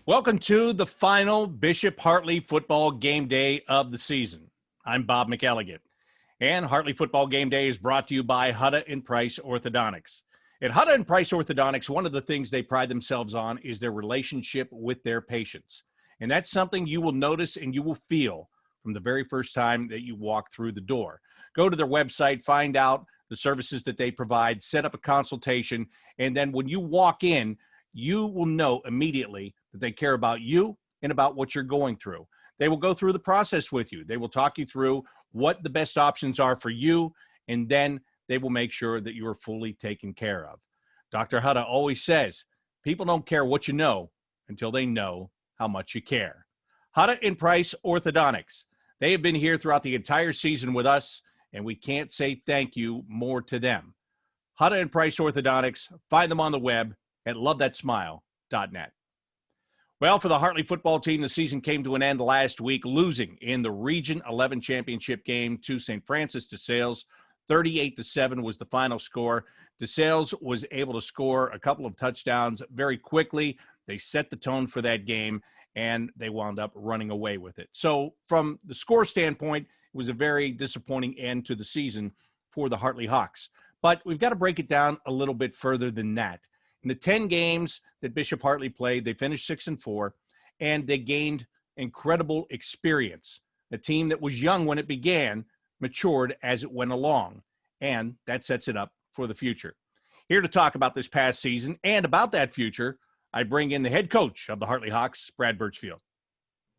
Welcome to the final Bishop Hartley football game day of the season. I'm Bob McElligott, and Hartley football game day is brought to you by Hutta and Price Orthodontics. At Hutta and Price Orthodontics, one of the things they pride themselves on is their relationship with their patients. And that's something you will notice and you will feel from the very first time that you walk through the door. Go to their website, find out the services that they provide, set up a consultation, and then when you walk in, you will know immediately that they care about you and about what you're going through. They will go through the process with you. They will talk you through what the best options are for you, and then they will make sure that you are fully taken care of. Dr. Hutta always says, people don't care what you know until they know how much you care. Hutta and Price Orthodontics. They have been here throughout the entire season with us, and we can't say thank you more to them. Hutta and Price Orthodontics. Find them on the web at lovethatsmile.net. Well, for the Hartley football team, the season came to an end last week, losing in the Region 11 championship game to St. Francis de Sales. 38-7 was the final score. De Sales was able to score a couple of touchdowns very quickly. They set the tone for that game, and they wound up running away with it. So from the score standpoint, it was a very disappointing end to the season for the Hartley Hawks. But we've got to break it down a little bit further than that. In the 10 games that Bishop Hartley played, they finished 6-4, and they gained incredible experience. A team that was young when it began matured as it went along, and that sets it up for the future. Here to talk about this past season and about that future, I bring in the head coach of the Hartley Hawks, Brad Burchfield.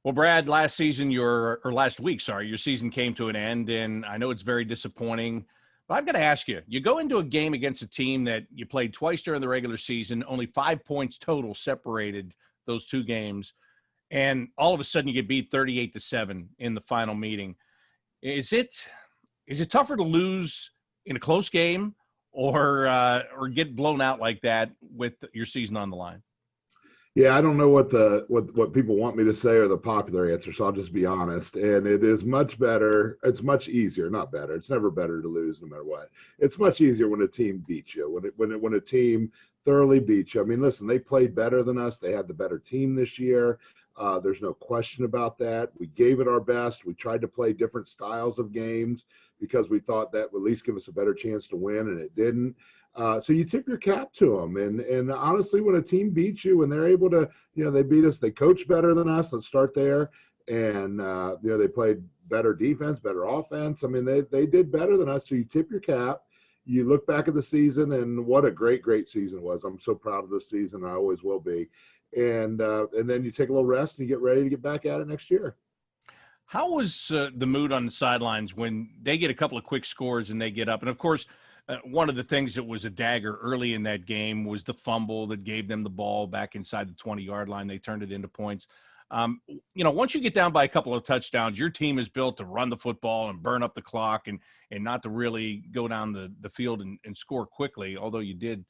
Well, Brad, last week, your season came to an end, and I know it's very disappointing. But I've got to ask you, you go into a game against a team that you played twice during the regular season, only 5 points total separated those two games, and all of a sudden you get beat 38-7 in the final meeting. Is it tougher to lose in a close game or get blown out like that with your season on the line? Yeah, I don't know what people want me to say or the popular answer, so I'll just be honest. And it is much better. It's much easier, not better. It's never better to lose, no matter what. It's much easier when a team beats you. When a team thoroughly beats you. I mean, listen, they played better than us. They had the better team this year. There's no question about that. We gave it our best. We tried to play different styles of games because we thought that would at least give us a better chance to win, and it didn't. So you tip your cap to them. And honestly, when a team beats you, when they're able to, they beat us, they coach better than us. Let's start there. And, they played better defense, better offense. I mean, they did better than us. So you tip your cap. You look back at the season, and what a great, great season it was. I'm so proud of this season. I always will be. And then you take a little rest and you get ready to get back at it next year. How was the mood on the sidelines when they get a couple of quick scores and they get up? And, of course, one of the things that was a dagger early in that game was the fumble that gave them the ball back inside the 20-yard line. They turned it into points. Once you get down by a couple of touchdowns, your team is built to run the football and burn up the clock and not to really go down the field and score quickly, although you did.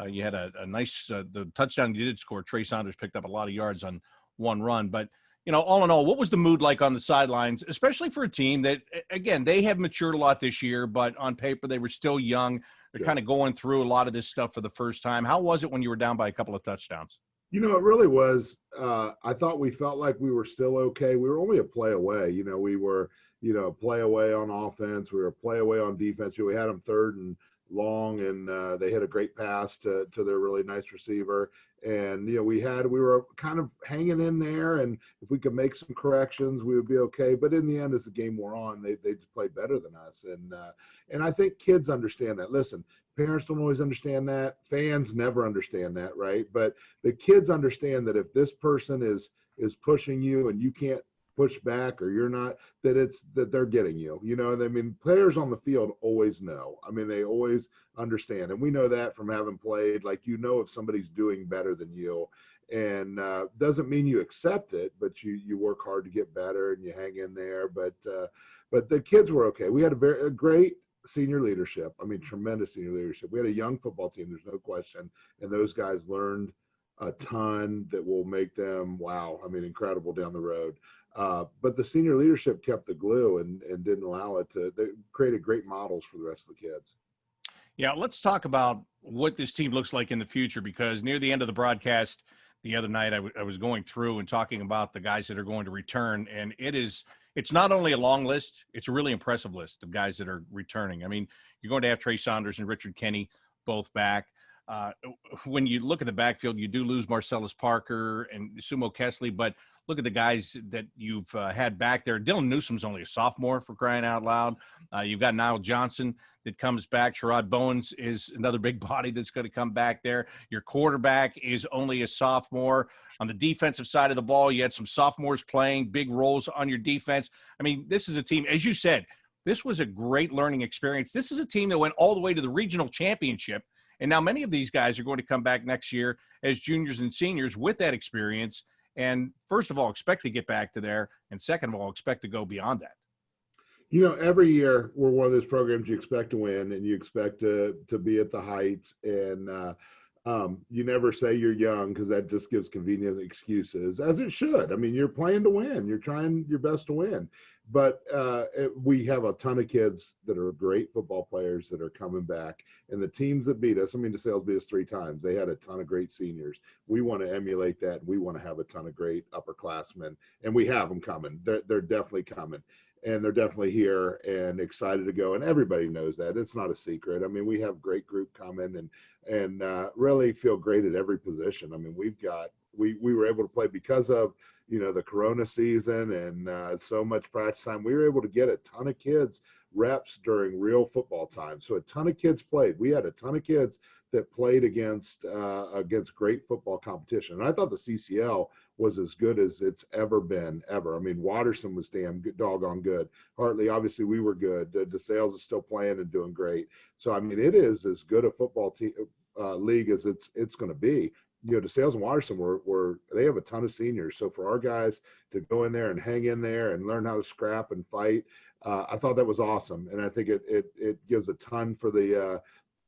You had a nice the touchdown you did score. Trey Saunders picked up a lot of yards on one run. But, all in all, what was the mood like on the sidelines, especially for a team that, again, they have matured a lot this year, but on paper they were still young. They're kind of going through a lot of this stuff for the first time. How was it when you were down by a couple of touchdowns? It really was. I thought we felt like we were still okay. We were only a play away. We were, a play away on offense. We were a play away on defense. We had them third and long, and they hit a great pass to their really nice receiver. And, we were kind of hanging in there, and if we could make some corrections, we would be okay. But in the end, as the game wore on, they just played better than us. And I think kids understand that. Listen, parents don't always understand that. Fans never understand that, right? But the kids understand that if this person is pushing you and you can't push back or you're not, that they're getting you. I mean, players on the field always know. I mean, they always understand. And we know that from having played. Like, if somebody's doing better than you. And doesn't mean you accept it, but you work hard to get better and you hang in there. But the kids were okay. We had a great senior leadership. I mean, tremendous senior leadership. We had a young football team, there's no question. And those guys learned a ton that will make them, incredible down the road. But the senior leadership kept the glue and didn't allow it to. They created great models for the rest of the kids. Yeah, let's talk about what this team looks like in the future, because near the end of the broadcast, the other night. I was going through and talking about the guys that are going to return, and it's not only a long list, it's a really impressive list of guys that are returning. I mean, you're going to have Trey Saunders and Richard Kenny both back. Uh, when you look at the backfield, you do lose Marcellus Parker and Sumo Kesley, but look at the guys that you've had back there. Dylan Newsom's only a sophomore, for crying out loud. You've got Niall Johnson that comes back. Sherrod Bowens is another big body that's going to come back there. Your quarterback is only a sophomore. On the defensive side of the ball, you had some sophomores playing big roles on your defense. I mean, this is a team, as you said, this was a great learning experience. This is a team that went all the way to the regional championship. And now many of these guys are going to come back next year as juniors and seniors with that experience. And first of all, expect to get back to there. And second of all, expect to go beyond that. You know, every year we're one of those programs you expect to win and you expect to be at the heights. And you never say you're young because that just gives convenient excuses, as it should. I mean, you're playing to win. You're trying your best to win. But we have a ton of kids that are great football players that are coming back. And the teams that beat us, I mean, DeSales beat us 3 times. They had a ton of great seniors. We want to emulate that. We want to have a ton of great upperclassmen. And we have them coming. They're definitely coming. And they're definitely here and excited to go. And everybody knows that. It's not a secret. I mean, we have great group coming and really feel great at every position. I mean, we were able to play because of, you know, the Corona season and so much practice time. We were able to get a ton of kids reps during real football time. So a ton of kids played. We had a ton of kids that played against great football competition. And I thought the CCL was as good as it's ever been, ever. I mean, Watterson was damn good, doggone good. Hartley, obviously, we were good. DeSales is still playing and doing great. So, I mean, it is as good a football league as it's going to be. You know, DeSales and Watterson they have a ton of seniors. So for our guys to go in there and hang in there and learn how to scrap and fight, I thought that was awesome. And I think it gives a ton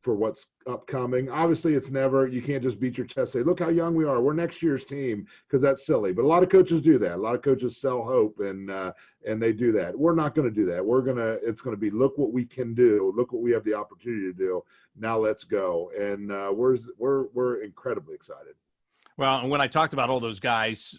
for what's upcoming. Obviously, it's never, you can't just beat your chest, say, look how young we are. We're next year's team, because that's silly. But a lot of coaches do that. A lot of coaches sell hope and they do that. We're not going to do that. It's going to be, look what we can do. Look what we have the opportunity to do. Now let's go. And we're incredibly excited. Well, and when I talked about all those guys,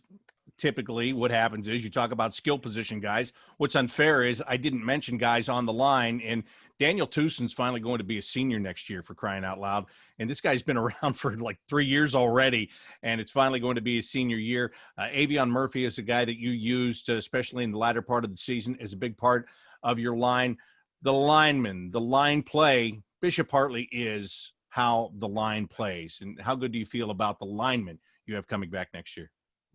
typically what happens is you talk about skill position guys. What's unfair is I didn't mention guys on the line, and Daniel Toussaint's finally going to be a senior next year, for crying out loud. And this guy's been around for like 3 years already, and it's finally going to be his senior year. Avion Murphy is a guy that you used, especially in the latter part of the season, as a big part of your line. The linemen, the line play, Bishop Hartley is how the line plays. And how good do you feel about the linemen you have coming back next year?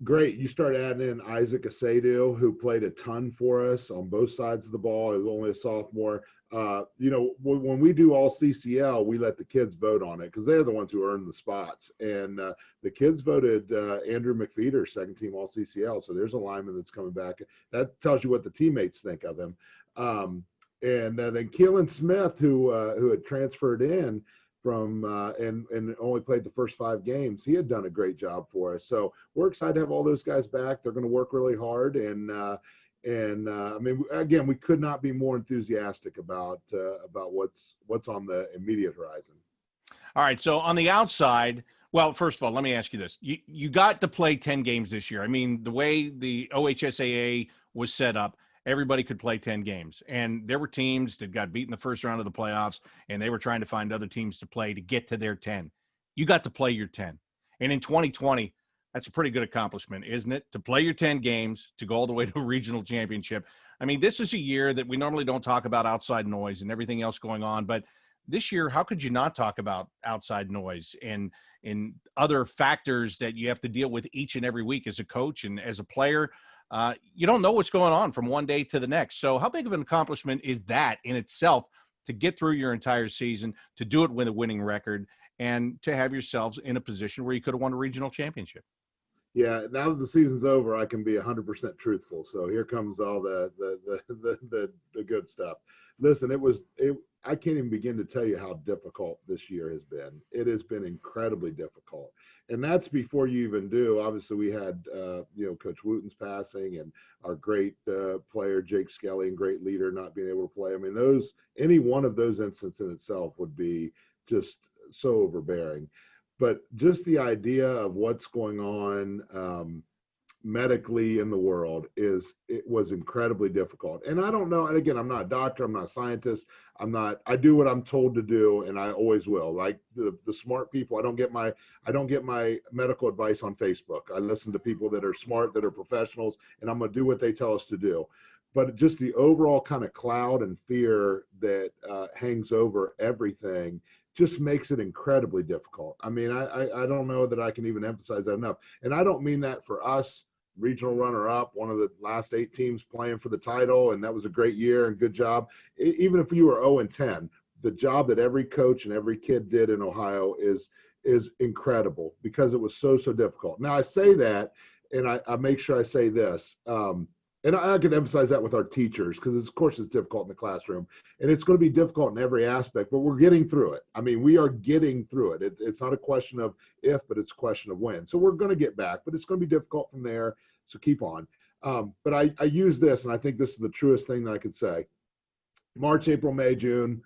Great. You start adding in Isaac Asedu, who played a ton for us on both sides of the ball. He was only a sophomore. You know, when we do all CCL, we let the kids vote on it because they're the ones who earn the spots. And the kids voted Andrew McFeeder, second team all CCL. So there's a lineman that's coming back. That tells you what the teammates think of him. And then Keelan Smith, who had transferred in from and only played the first 5 games, he had done a great job for us. So we're excited to have all those guys back. They're going to work really hard. And I mean, again, we could not be more enthusiastic about what's on the immediate horizon. All right. So on the outside, well, first of all, let me ask you this. You got to play 10 games this year. I mean, the way the OHSAA was set up, everybody could play 10 games. And there were teams that got beat in the first round of the playoffs, and they were trying to find other teams to play to get to their 10. You got to play your 10. And in 2020, that's a pretty good accomplishment, isn't it? To play your 10 games, to go all the way to a regional championship. I mean, this is a year that we normally don't talk about outside noise and everything else going on. But this year, how could you not talk about outside noise and other factors that you have to deal with each and every week as a coach and as a player? You don't know what's going on from one day to the next. So how big of an accomplishment is that in itself to get through your entire season, to do it with a winning record, and to have yourselves in a position where you could have won a regional championship? Yeah, now that the season's over, I can be 100% truthful. So here comes all the good stuff. Listen, I can't even begin to tell you how difficult this year has been. It has been incredibly difficult. And that's before you even do. Obviously, we had, Coach Wooten's passing and our great player, Jake Skelly, and great leader not being able to play. I mean, any one of those instances in itself would be just so overbearing. but just the idea of what's going on medically in the world it was incredibly difficult. And I don't know, and again, I'm not a doctor, I'm not a scientist, I do what I'm told to do, and I always will. Like the smart people, I don't get my medical advice on Facebook. I listen to people that are smart, that are professionals, and I'm going to do what they tell us to do. But just the overall kind of cloud and fear that hangs over everything just makes it incredibly difficult. I mean, I don't know that I can even emphasize that enough. And I don't mean that for us, regional runner-up, one of the last 8 teams playing for the title, and that was a great year and good job. Even if you were 0-10, the job that every coach and every kid did in Ohio is incredible, because it was so difficult. Now I say that, and I make sure I say this, and I can emphasize that with our teachers, because of course it's difficult in the classroom, and it's going to be difficult in every aspect, but we're getting through it. I mean, we are getting through it. It's not a question of if, but it's a question of when. So we're going to get back, but it's going to be difficult from there. So keep on. But I use this, and I think this is the truest thing that I could say. March, April, May, June,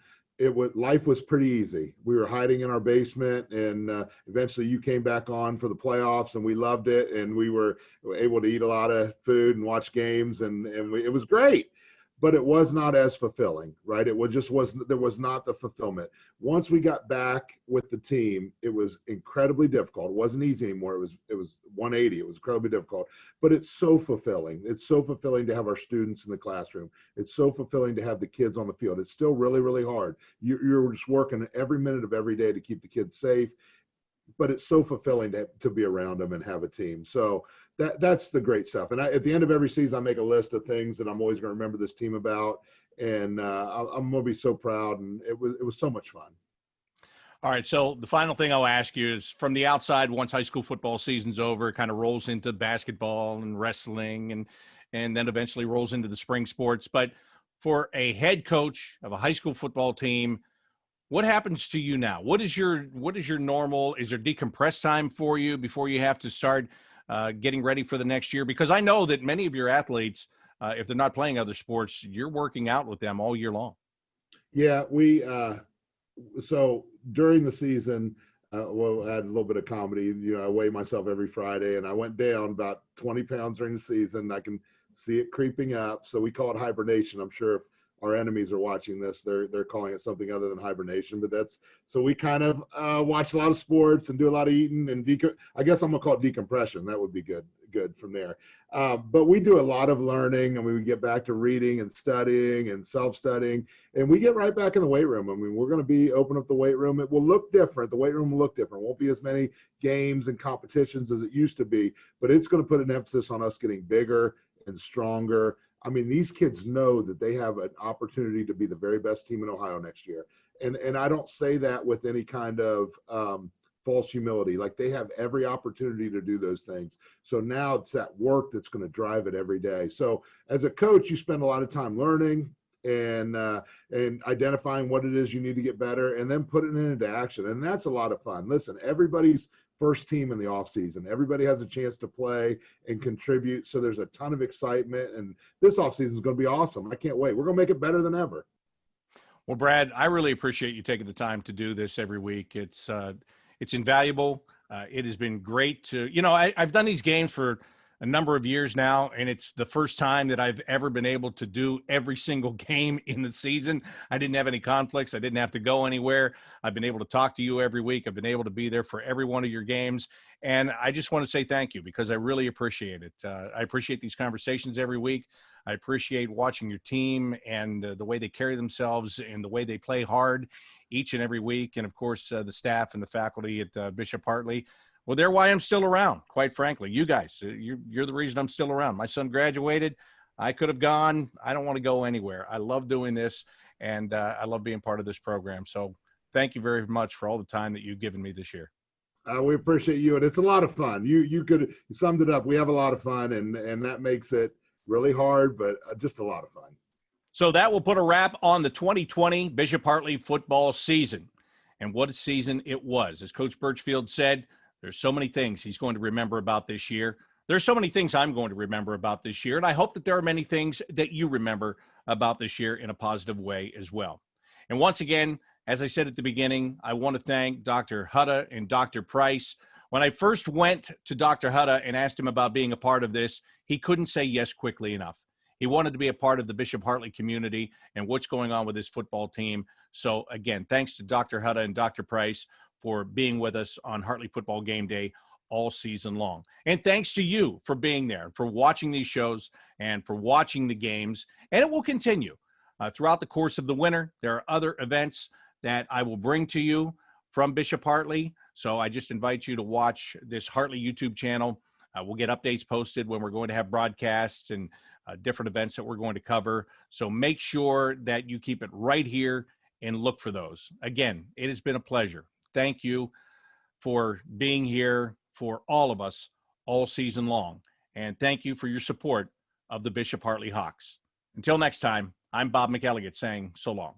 life was pretty easy. We were hiding in our basement, and eventually you came back on for the playoffs, and we loved it, and we were able to eat a lot of food and watch games, and it was great. But it was not as fulfilling, right? There was not the fulfillment. Once we got back with the team, it was incredibly difficult. It wasn't easy anymore. It was 180. It was incredibly difficult, but it's so fulfilling. It's so fulfilling to have our students in the classroom. It's so fulfilling to have the kids on the field. It's still really, really hard. You're just working every minute of every day to keep the kids safe, but it's so fulfilling to be around them and have a team. So that's the great stuff. And at the end of every season, I make a list of things that I'm always going to remember this team about. And I'm going to be so proud. And it was so much fun. All right. So the final thing I'll ask you is, from the outside, once high school football season's over, it kind of rolls into basketball and wrestling, and then eventually rolls into the spring sports. But for a head coach of a high school football team, what happens to you now? What is your normal? Is there decompress time for you before you have to start getting ready for the next year? Because I know that many of your athletes, if they're not playing other sports, you're working out with them all year long. Yeah, so during the season, I had a little bit of comedy. I weigh myself every Friday, and I went down about 20 pounds during the season. I can see it creeping up. So we call it hibernation. I'm sure if our enemies are watching this, they're calling it something other than hibernation, but so we kind of watch a lot of sports and do a lot of eating, and I guess I'm gonna call it decompression. That would be good from there. But we do a lot of learning, and we get back to reading and studying and self-studying, and we get right back in the weight room. I mean, we're going to open up the weight room. It will look different. The weight room will look different. It won't be as many games and competitions as it used to be, but it's going to put an emphasis on us getting bigger and stronger. I mean, these kids know that they have an opportunity to be the very best team in Ohio next year. And I don't say that with any kind of false humility. Like, they have every opportunity to do those things. So now it's that work that's going to drive it every day. So as a coach, you spend a lot of time learning and identifying what it is you need to get better, and then putting it into action. And that's a lot of fun. Listen, everybody's first team in the off season. Everybody has a chance to play and contribute. So there's a ton of excitement, and this off season is going to be awesome. I can't wait. We're going to make it better than ever. Well, Brad, I really appreciate you taking the time to do this every week. It's invaluable. It has been great to, I've done these games for a number of years now, and it's the first time that I've ever been able to do every single game in the season. I didn't have any conflicts. I didn't have to go anywhere. I've been able to talk to you every week. I've been able to be there for every one of your games. And I just want to say thank you, because I really appreciate it. I appreciate these conversations every week. I appreciate watching your team and the way they carry themselves and the way they play hard each and every week. And of course, the staff and the faculty at Bishop Hartley. Well, they're why I'm still around, quite frankly. You guys, you're the reason I'm still around. My son graduated. I could have gone. I don't want to go anywhere. I love doing this, and I love being part of this program. So thank you very much for all the time that you've given me this year. We appreciate you, and it's a lot of fun. You summed it up. We have a lot of fun, and that makes it really hard, but just a lot of fun. So that will put a wrap on the 2020 Bishop Hartley football season. And what a season it was. As Coach Burchfield said, there's so many things he's going to remember about this year. There's so many things I'm going to remember about this year, and I hope that there are many things that you remember about this year in a positive way as well. And once again, as I said at the beginning, I want to thank Dr. Hutta and Dr. Price. When I first went to Dr. Hutta and asked him about being a part of this, he couldn't say yes quickly enough. He wanted to be a part of the Bishop Hartley community and what's going on with his football team. So again, thanks to Dr. Hutta and Dr. Price for being with us on Hartley Football Game Day all season long. And thanks to you for being there, for watching these shows, and for watching the games. And it will continue. Throughout the course of the winter, there are other events that I will bring to you from Bishop Hartley. So I just invite you to watch this Hartley YouTube channel. We'll get updates posted when we're going to have broadcasts and different events that we're going to cover. So make sure that you keep it right here and look for those. Again, it has been a pleasure. Thank you for being here for all of us all season long. And thank you for your support of the Bishop Hartley Hawks. Until next time, I'm Bob McElligott saying so long.